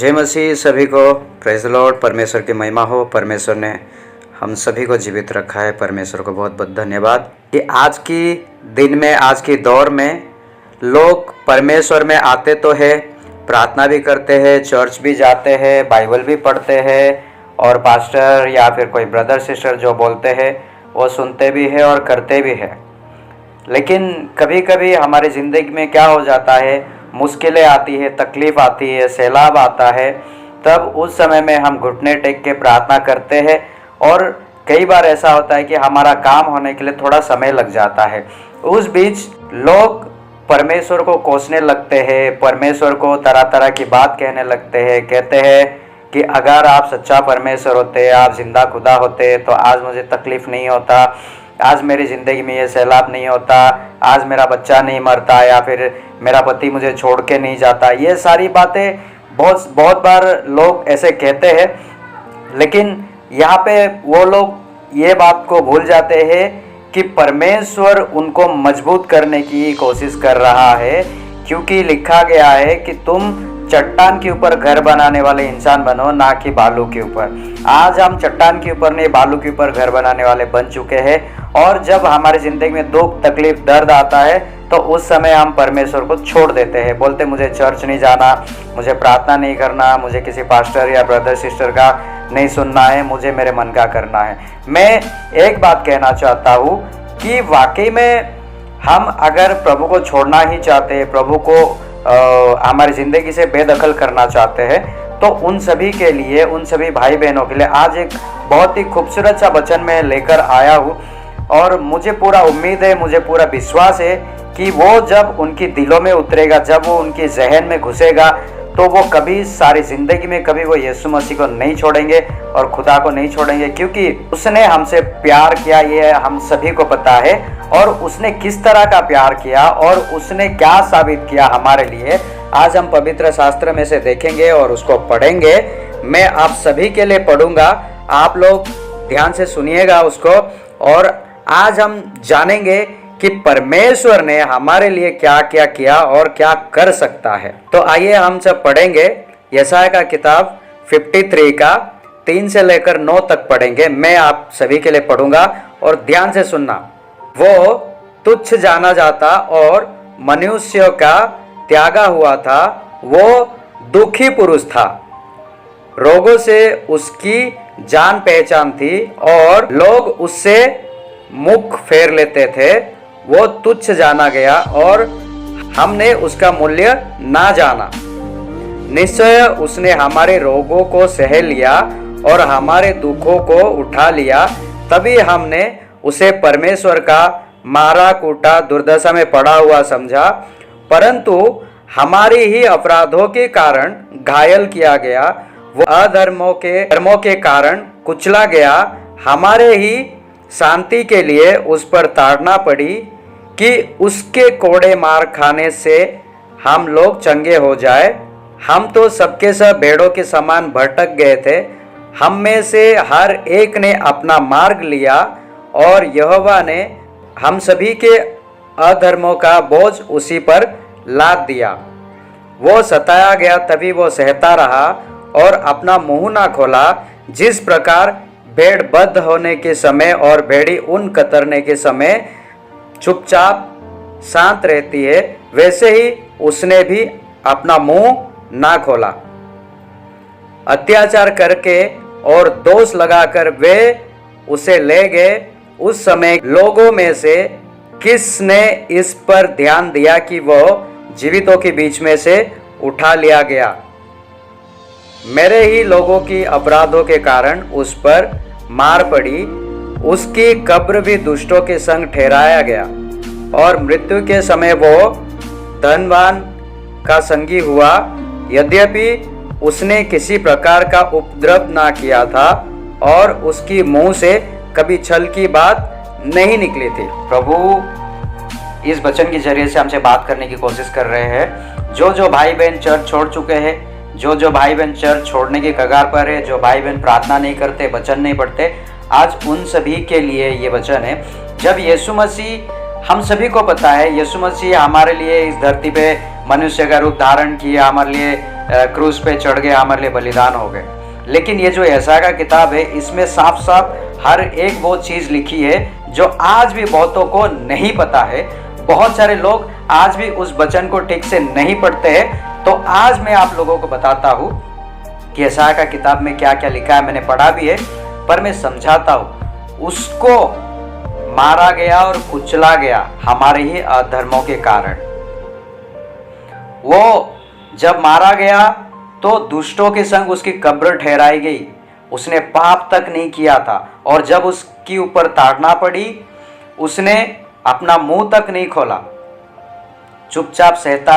जय मसीह सभी को। Praise the Lord. परमेश्वर की महिमा हो। परमेश्वर ने हम सभी को जीवित रखा है। परमेश्वर को बहुत बहुत धन्यवाद कि आज की दिन में, आज की दौर में लोग परमेश्वर में आते तो है, प्रार्थना भी करते हैं, चर्च भी जाते हैं, बाइबल भी पढ़ते हैं और पास्टर या फिर कोई ब्रदर सिस्टर जो बोलते हैं वो सुनते भी है और करते भी है। लेकिन कभी कभी हमारी ज़िंदगी में क्या हो जाता है, मुश्किलें आती है, तकलीफ़ आती है, सैलाब आता है, तब उस समय में हम घुटने टेक के प्रार्थना करते हैं और कई बार ऐसा होता है कि हमारा काम होने के लिए थोड़ा समय लग जाता है। उस बीच लोग परमेश्वर को कोसने लगते हैं, परमेश्वर को तरह तरह की बात कहने लगते हैं। कहते हैं कि अगर आप सच्चा परमेश्वर होते, आप जिंदा खुदा होते तो आज मुझे तकलीफ़ नहीं होता, आज मेरी ज़िंदगी में ये सैलाब नहीं होता, आज मेरा बच्चा नहीं मरता या फिर मेरा पति मुझे छोड़ के नहीं जाता। ये सारी बातें बहुत बार लोग ऐसे कहते हैं, लेकिन यहाँ पे वो लोग ये बात को भूल जाते हैं कि परमेश्वर उनको मजबूत करने की कोशिश कर रहा है, क्योंकि लिखा गया है कि तुम चट्टान के ऊपर घर बनाने वाले इंसान बनो, ना कि बालू के ऊपर। आज हम चट्टान के ऊपर नहीं, बालू के ऊपर घर बनाने वाले बन चुके हैं। और जब हमारी ज़िंदगी में दुख, तकलीफ, दर्द आता है तो उस समय हम परमेश्वर को छोड़ देते हैं। बोलते मुझे चर्च नहीं जाना, मुझे प्रार्थना नहीं करना, मुझे किसी पास्टर या ब्रदर सिस्टर का नहीं सुनना है, मुझे मेरे मन का करना है। मैं एक बात कहना चाहता हूँ कि वाकई में हम अगर प्रभु को छोड़ना ही चाहते हैं, प्रभु को हमारी ज़िंदगी से बेदखल करना चाहते हैं, तो उन सभी के लिए, उन सभी भाई बहनों के लिए आज एक बहुत ही खूबसूरत सा वचन मैं लेकर आया हूँ। और मुझे पूरा उम्मीद है, मुझे पूरा विश्वास है कि वो जब उनकी दिलों में उतरेगा, जब वो उनके जहन में घुसेगा, तो वो कभी सारी ज़िंदगी में कभी वो यीशु मसीह को नहीं छोड़ेंगे और खुदा को नहीं छोड़ेंगे, क्योंकि उसने हमसे प्यार किया, ये हम सभी को पता है। और उसने किस तरह का प्यार किया और उसने क्या साबित किया हमारे लिए, आज हम पवित्र शास्त्र में से देखेंगे और उसको पढ़ेंगे। मैं आप सभी के लिए पढ़ूंगा, आप लोग ध्यान से सुनिएगा उसको, और आज हम जानेंगे कि परमेश्वर ने हमारे लिए क्या क्या किया और क्या कर सकता है। तो आइए हम सब पढ़ेंगे। यशायाह का किताब 53 का 3 से लेकर 9 तक पढ़ेंगे। मैं आप सभी के लिए पढ़ूंगा और ध्यान से सुनना। वो तुच्छ जाना जाता और मनुष्यों का त्यागा हुआ था, वो दुखी पुरुष था, रोगों से उसकी जान पहचान थी और लोग उससे मुख फेर लेते थे। वो तुच्छ जाना गया और हमने उसका मूल्य ना जाना। निश्चय उसने हमारे रोगों को सह लिया और हमारे दुखों को उठा लिया। तभी हमने उसे परमेश्वर का मारा कूटा, दुर्दशा में पड़ा हुआ समझा। परंतु हमारी ही अपराधों के कारण घायल किया गया, वो अधर्मों के कारण कुचला गया। हमारे ही शांति के लिए उस पर ताड़ना पड़ी कि उसके कोड़े मार खाने से हम लोग चंगे हो जाए। हम तो सबके सब भेड़ों के समान भटक गए थे, हम में से हर एक ने अपना मार्ग लिया और यहोवा ने हम सभी के अधर्मों का बोझ उसी पर लाद दिया। वो सताया गया तभी वो सहता रहा और अपना मुंह ना खोला। जिस प्रकार भेड़ बद्ध होने के समय और भेड़ी ऊन कतरने के समय चुपचाप शांत रहती है, वैसे ही उसने भी अपना मुंह ना खोला। अत्याचार करके और दोष लगाकर वे उसे ले गए। उस समय लोगों में से किसने इस पर ध्यान दिया कि वो जीवितों के बीच में से उठा लिया गया। मेरे ही लोगों की अपराधों के कारण उस पर मार पड़ी। उसकी कब्र भी दुष्टों के संग ठहराया गया और मृत्यु के समय वो धनवान का संगी हुआ। यद्यपि उसने किसी प्रकार का उपद्रव ना किया था और उसकी मुंह से कभी छल की बात नहीं निकली थी। प्रभु इस वचन के जरिए से हमसे बात करने की कोशिश कर रहे हैं। जो भाई बहन चर्च छोड़ चुके हैं, जो भाई बहन चर्च छोड़ने की कगार पर है, जो भाई बहन प्रार्थना नहीं करते, वचन नहीं पढ़ते, आज उन सभी के लिए ये वचन है। जब यीशु मसीह, हम सभी को पता है यीशु मसीह हमारे लिए इस धरती पे मनुष्य का रूप धारण किया, हमारे लिए क्रूस पे चढ़ गए, हमारे लिए बलिदान हो गए। लेकिन ये जो यशायाह का किताब है, इसमें साफ साफ हर एक वो चीज़ लिखी है जो आज भी बहुतों को नहीं पता है। बहुत सारे लोग आज भी उस वचन को ठीक से नहीं पढ़ते हैं। तो आज मैं आप लोगों को बताता हूँ कि यशायाह का किताब में क्या क्या लिखा है। मैंने पढ़ा भी है, पर मैं समझाता हूँ। उसको मारा गया और कुचला गया हमारे ही अधर्मों के कारण। वो जब मारा गया तो दुष्टों के संग उसकी कब्र ठहराई गई। उसने पाप तक नहीं किया था, और जब उसके ऊपर ताड़ना पड़ी, उसने अपना मुंह तक नहीं खोला, चुपचाप सहता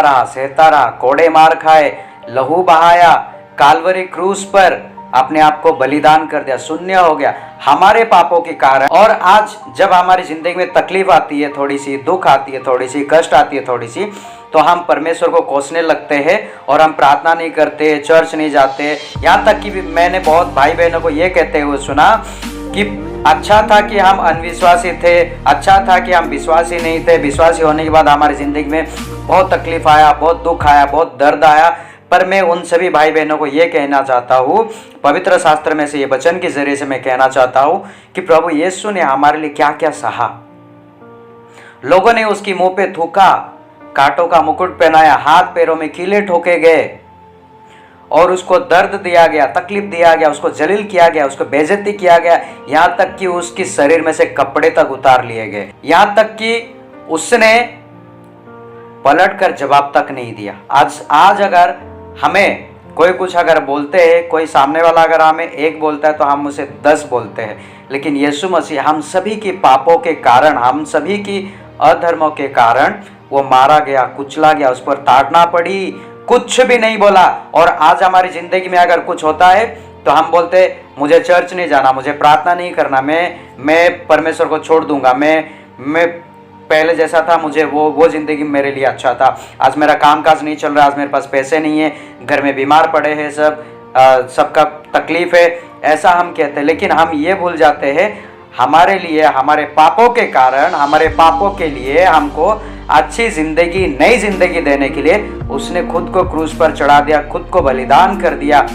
रहा, कोड़े मार खाए, लहू बहाया, काल्वरी क्रूस पर अपने आप को बलिदान कर दिया, शून्य हो गया हमारे पापों के कारण। और आज जब हमारी जिंदगी में तकलीफ आती है, थोड़ी सी दुख आती है, थोड़ी सी कष्ट आती है, थोड़ी सी, तो हम परमेश्वर को कोसने लगते हैं और हम प्रार्थना नहीं करते, चर्च नहीं जाते। यहाँ तक कि मैंने बहुत भाई बहनों को ये कहते हुए सुना कि अच्छा था कि हम अनविश्वासी थे, अच्छा था कि हम विश्वासी नहीं थे। विश्वासी होने के बाद हमारी ज़िंदगी में बहुत तकलीफ आया, बहुत दुख आया, बहुत दर्द आया। पर मैं उन सभी भाई बहनों को ये कहना चाहता हूँ, पवित्र शास्त्र में से ये वचन के जरिए से मैं कहना चाहता हूँ कि प्रभु यीशु ने हमारे लिए क्या क्या सहा। लोगों ने उसकी मुंह पे थूका, कांटों का मुकुट पहनाया, हाथ पैरों में कीले ठोके गए, और उसको दर्द दिया गया, तकलीफ दिया गया, उसको जलील किया गया, उसको बेइज्जती किया गया, यहाँ तक कि उसकी शरीर में से कपड़े तक उतार लिए गए। यहाँ तक कि उसने पलट कर जवाब तक नहीं दिया। आज अगर हमें कोई कुछ अगर बोलते हैं, कोई सामने वाला अगर हमें एक बोलता है तो हम उसे 10 बोलते हैं। लेकिन यीशु मसीह हम सभी के पापों के कारण, हम सभी की अधर्मों के कारण वो मारा गया, कुचला गया, उस पर ताड़ना पड़ी, कुछ भी नहीं बोला। और आज हमारी जिंदगी में अगर कुछ होता है तो हम बोलते मुझे चर्च नहीं जाना, मुझे प्रार्थना नहीं करना, मैं परमेश्वर को छोड़ दूंगा, मैं पहले जैसा था, मुझे वो ज़िंदगी मेरे लिए अच्छा था। आज मेरा कामकाज नहीं चल रहा, आज मेरे पास पैसे नहीं है, घर में बीमार पड़े हैं सबका तकलीफ़ है, ऐसा हम कहते हैं। लेकिन हम ये भूल जाते हैं, हमारे लिए, हमारे पापों के कारण, हमारे पापों के लिए हमको अच्छी ज़िंदगी, नई ज़िंदगी देने के लिए उसने खुद को क्रूस पर चढ़ा दिया, खुद को बलिदान कर दिया।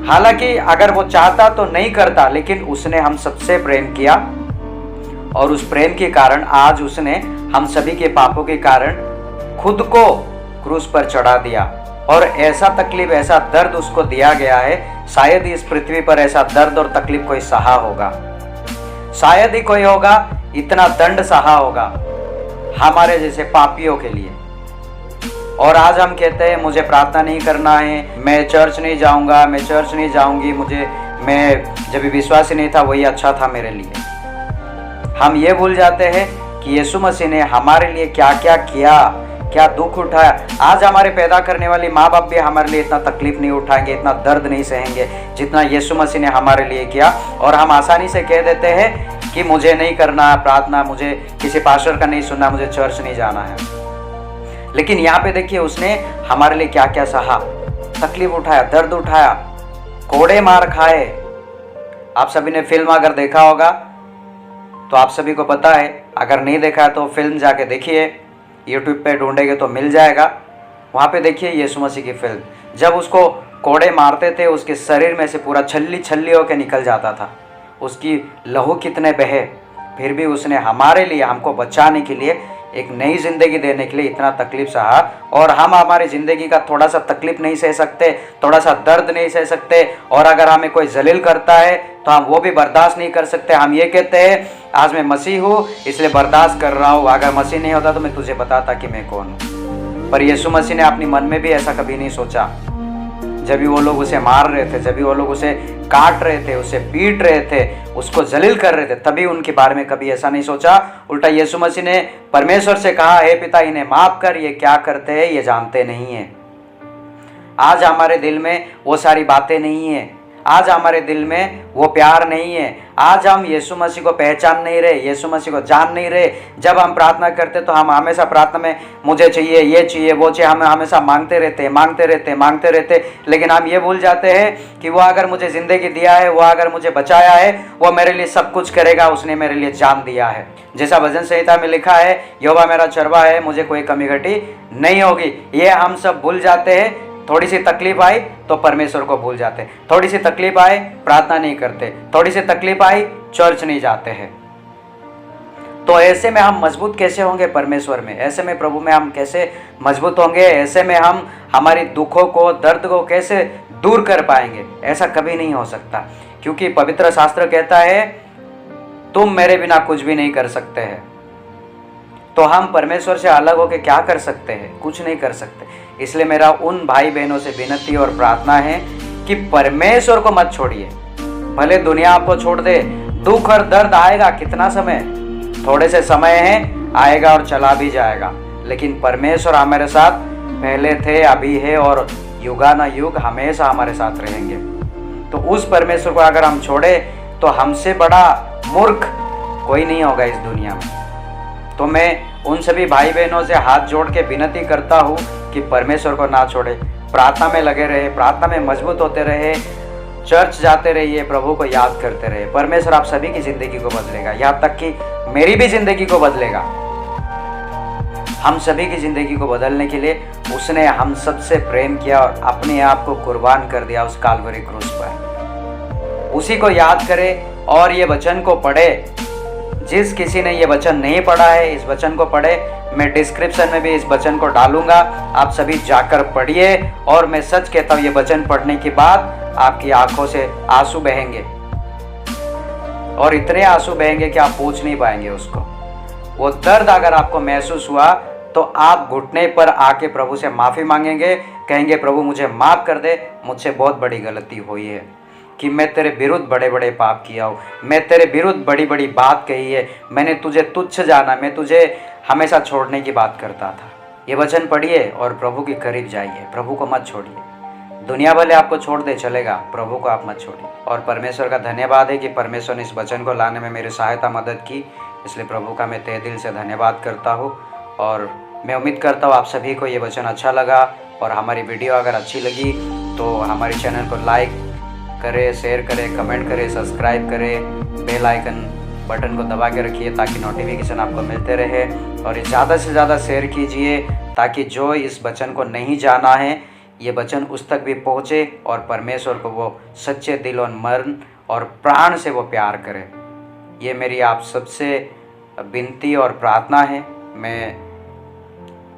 हालांकि अगर वो चाहता तो नहीं करता, लेकिन उसने हम सबसे प्रेम किया, और उस प्रेम के कारण आज उसने हम सभी के पापों के कारण खुद को क्रूस पर चढ़ा दिया। और ऐसा तकलीफ, ऐसा दर्द उसको दिया गया है, शायद इस पृथ्वी पर ऐसा दर्द और तकलीफ कोई सहा होगा, शायद ही कोई होगा, इतना दंड सहा होगा हमारे जैसे पापियों के लिए। और आज हम कहते हैं मुझे प्रार्थना नहीं करना है, मैं चर्च नहीं जाऊंगा, मैं चर्च नहीं जाऊंगी, मैं जब भी विश्वासी नहीं था वही अच्छा था मेरे लिए। हम ये भूल जाते हैं कि यीशु मसीह ने हमारे लिए क्या क्या किया, क्या दुख उठाया। आज हमारे पैदा करने वाली माँ बाप भी हमारे लिए इतना तकलीफ नहीं उठाएंगे, इतना दर्द नहीं सहेंगे जितना यीशु मसीह ने हमारे लिए किया। और हम आसानी से कह देते हैं कि मुझे नहीं करना प्रार्थना, मुझे किसी पास्टर का नहीं सुनना, मुझे चर्च नहीं जाना है। लेकिन यहाँ पे देखिए उसने हमारे लिए क्या क्या सहा, तकलीफ उठाया, दर्द उठाया, कोड़े मार खाए। आप सभी ने फिल्म अगर देखा होगा तो आप सभी को पता है, अगर नहीं देखा है तो फिल्म जाके देखिए, यूट्यूब पे ढूंढेंगे तो मिल जाएगा। वहाँ पे देखिए यीशु मसीह की फिल्म। जब उसको कोड़े मारते थे, उसके शरीर में से पूरा छल्ली छल्ली होकर निकल जाता था, उसकी लहू कितने बहे, फिर भी उसने हमारे लिए, हमको बचाने के लिए, एक नई ज़िंदगी देने के लिए इतना तकलीफ सहा। और हम हमारी ज़िंदगी का थोड़ा सा तकलीफ नहीं सह सकते, थोड़ा सा दर्द नहीं सह सकते, और अगर हमें कोई जलील करता है तो हम वो भी बर्दाश्त नहीं कर सकते। हम ये कहते हैं आज मैं मसीह हूँ इसलिए बर्दाश्त कर रहा हूँ, अगर मसीह नहीं होता तो मैं तुझे बताता कि मैं कौन हूँ। पर यीशु मसीह ने अपने मन में भी ऐसा कभी नहीं सोचा। जब भी वो लोग उसे मार रहे थे, जब भी वो लोग उसे काट रहे थे, उसे पीट रहे थे, उसको जलील कर रहे थे, तभी उनके बारे में कभी ऐसा नहीं सोचा। उल्टा यीशु मसीह ने परमेश्वर से कहा, हे पिता इन्हें माफ कर, ये क्या करते हैं ये जानते नहीं है। आज हमारे दिल में वो सारी बातें नहीं है। आज हमारे दिल में वो प्यार नहीं है, आज हम यीशु मसीह को पहचान नहीं रहे, यीशु मसीह को जान नहीं रहे। जब हम प्रार्थना करते तो हम हमेशा प्रार्थना में मुझे चाहिए, ये चाहिए, वो चाहिए, हम हमेशा मांगते रहते, लेकिन हम ये भूल जाते हैं कि वो अगर मुझे ज़िंदगी दिया है, वो अगर मुझे बचाया है, वो मेरे लिए सब कुछ करेगा, उसने मेरे लिए जान दिया है। जैसा भजन संहिता में लिखा है, यहोवा मेरा चरवाहा है, मुझे कोई कमी घटी नहीं होगी। ये हम सब भूल जाते हैं। थोड़ी सी तकलीफ आई तो परमेश्वर को भूल जाते, थोड़ी सी तकलीफ आए प्रार्थना नहीं करते, थोड़ी सी तकलीफ आई चर्च नहीं जाते हैं। तो ऐसे में हम मजबूत कैसे होंगे परमेश्वर में? ऐसे में प्रभु में हम कैसे मजबूत होंगे? ऐसे में हम हमारी दुखों को, दर्द को कैसे दूर कर पाएंगे? ऐसा कभी नहीं हो सकता, क्योंकि पवित्र शास्त्र कहता है तुम मेरे बिना कुछ भी नहीं कर सकते हैं। तो हम परमेश्वर से अलग होकर क्या कर सकते हैं? कुछ नहीं कर सकते। इसलिए मेरा उन भाई बहनों से विनती और प्रार्थना है कि परमेश्वर को मत छोड़िए। भले दुनिया आपको छोड़ दे, दुख और दर्द आएगा, कितना समय, थोड़े से समय है, आएगा और चला भी जाएगा, लेकिन परमेश्वर हमारे साथ पहले थे, अभी है और युगानुयुग हमेशा हमारे साथ रहेंगे। तो उस परमेश्वर को अगर हम छोड़े तो हमसे बड़ा मूर्ख कोई नहीं होगा इस दुनिया में। तो मैं उन सभी भाई बहनों से हाथ जोड़ के विनती करता हूँ कि परमेश्वर को ना छोड़े, प्रार्थना में लगे रहे, प्रार्थना में मजबूत होते रहे, चर्च जाते रहिए, प्रभु को याद करते रहे। परमेश्वर आप सभी की ज़िंदगी को बदलेगा, यहाँ तक कि मेरी भी ज़िंदगी को बदलेगा। हम सभी की ज़िंदगी को बदलने के लिए उसने हम सबसे प्रेम किया और अपने आप को कुर्बान कर दिया उस काल्वरी क्रूस पर। उसी को याद करें और ये वचन को पढ़े। जिस किसी ने ये वचन नहीं पढ़ा है, इस वचन को पढ़े। मैं डिस्क्रिप्शन में भी इस वचन को डालूंगा, आप सभी जाकर पढ़िए। और मैं सच कहता हूँ, ये वचन पढ़ने के बाद आपकी आंखों से आंसू बहेंगे, और इतने आंसू बहेंगे कि आप पूछ नहीं पाएंगे उसको। वो दर्द अगर आपको महसूस हुआ तो आप घुटने पर आके प्रभु से माफ़ी मांगेंगे, कहेंगे प्रभु मुझे माफ़ कर दे, मुझसे बहुत बड़ी गलती हुई है कि मैं तेरे विरुद्ध बड़े बड़े पाप किया हूँ, मैं तेरे विरुद्ध बड़ी बड़ी बात कही है, मैंने तुझे तुच्छ जाना, मैं तुझे हमेशा छोड़ने की बात करता था। ये वचन पढ़िए और प्रभु के करीब जाइए, प्रभु को मत छोड़िए। दुनिया भले आपको छोड़ दे चलेगा, प्रभु को आप मत छोड़िए। और परमेश्वर का धन्यवाद है कि परमेश्वर ने इस वचन को लाने में मेरी सहायता मदद की, इसलिए प्रभु का मैं तहे दिल से धन्यवाद करता हूँ। और मैं उम्मीद करता हूँ आप सभी को ये वचन अच्छा लगा, और हमारी वीडियो अगर अच्छी लगी तो हमारे चैनल को लाइक करें, शेयर करें, कमेंट करें, सब्सक्राइब करें, बेल आइकन बटन को दबा के रखिए ताकि नोटिफिकेशन आपको मिलते रहे। और ये ज़्यादा से ज़्यादा शेयर कीजिए ताकि जो इस वचन को नहीं जाना है, ये वचन उस तक भी पहुँचे और परमेश्वर को वो सच्चे दिल और मन और प्राण से वो प्यार करे। ये मेरी आप सबसे विनती और प्रार्थना है। मैं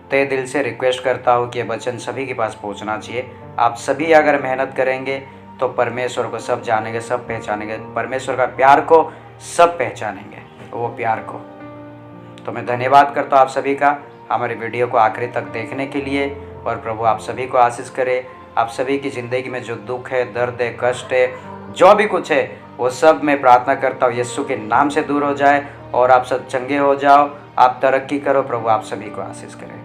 तहे दिल से रिक्वेस्ट करता हूँ कि ये वचन सभी के पास पहुँचना चाहिए। आप सभी अगर मेहनत करेंगे तो परमेश्वर को सब जानेंगे, सब पहचानेंगे, परमेश्वर का प्यार को सब पहचानेंगे, वो प्यार को। तो मैं धन्यवाद करता हूँ आप सभी का हमारे वीडियो को आखिरी तक देखने के लिए। और प्रभु आप सभी को आशीष करे। आप सभी की ज़िंदगी में जो दुख है, दर्द है, कष्ट है, जो भी कुछ है, वो सब मैं प्रार्थना करता हूँ यीशु के नाम से दूर हो जाए और आप सब चंगे हो जाओ, आप तरक्की करो। प्रभु आप सभी को आशीष करे।